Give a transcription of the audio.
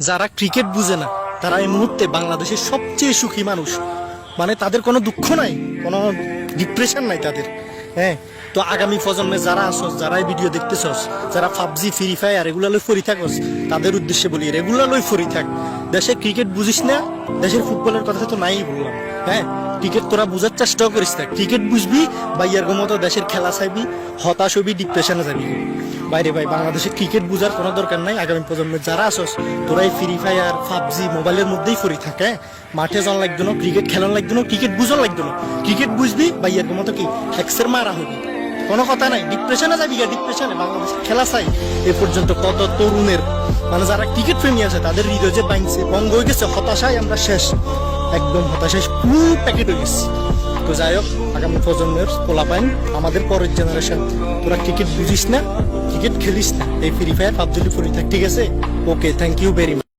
যারা ক্রিকেট বুঝে না তারা এই মুহূর্তে বাংলাদেশের সবচেয়ে সুখী মানুষ। মানে তাদের কোনো দুঃখ নাই, কোনো ডিপ্রেশন নাই তাদের। হ্যাঁ, তো আগামী প্রজন্মে যারা আসস, যারা এই ভিডিও দেখতেছস, যারা পাবজি ফ্রি ফায়ার এগুলা লই ফরি থাকস, তাদের উদ্দেশ্যে বলি রেগুলার লই ফরি থাক। দেশে ক্রিকেট বুঝিস না, দেশের ফুটবলের কথা তো নাই বললাম। হ্যাঁ, ক্রিকেট তোরা বুঝার চেষ্টাও করিস না। ক্রিকেট বুঝবি বাইয়ার মতো দেশের খেলা চাইবি, হতাশ হবি, ডিপ্রেশনে যাবি। বাইরে ভাই, বাংলাদেশে ক্রিকেট বুঝার কোনো দরকার নাই। আগামী প্রজন্মের যারা আসস তোরা এই ফ্রি ফায়ার পাবজি মোবাইলের মধ্যেই ফরি থাকে। মাঠে যাওয়ান লাগতো না, ক্রিকেট খেলান লাগতো না, ক্রিকেট বুঝান লাগতো না। ক্রিকেট বুঝবি বাইয়ার মতো কি হ্যাক্সের মারা হবি, কোনো কথা নাই। ডিপ্রেশনে যাবি গা, ডিপ্রেশনে। বাংলাদেশ খেলা চাই এ পর্যন্ত কত তরুণের, মানে যারা ক্রিকেট প্রেমী আছে তাদের হৃদয় যে ভাঙছে, ভঙ্গ হয়ে গেছে, হতাশায় আমরা শেষ, একদম হতাশায় ফুল প্যাকেট হয়ে গেছে। তো যাই হোক, আগামী প্রজন্মের পোলাপাইন, আমাদের পরের জেনারেশন, তোরা ক্রিকেট বুঝিস না, ক্রিকেট খেলিস না, এই ফ্রি ফায়ার পাবজি ফ্রি থাক, ঠিক আছে? ওকে, থ্যাংক ইউ ভেরি মাচ।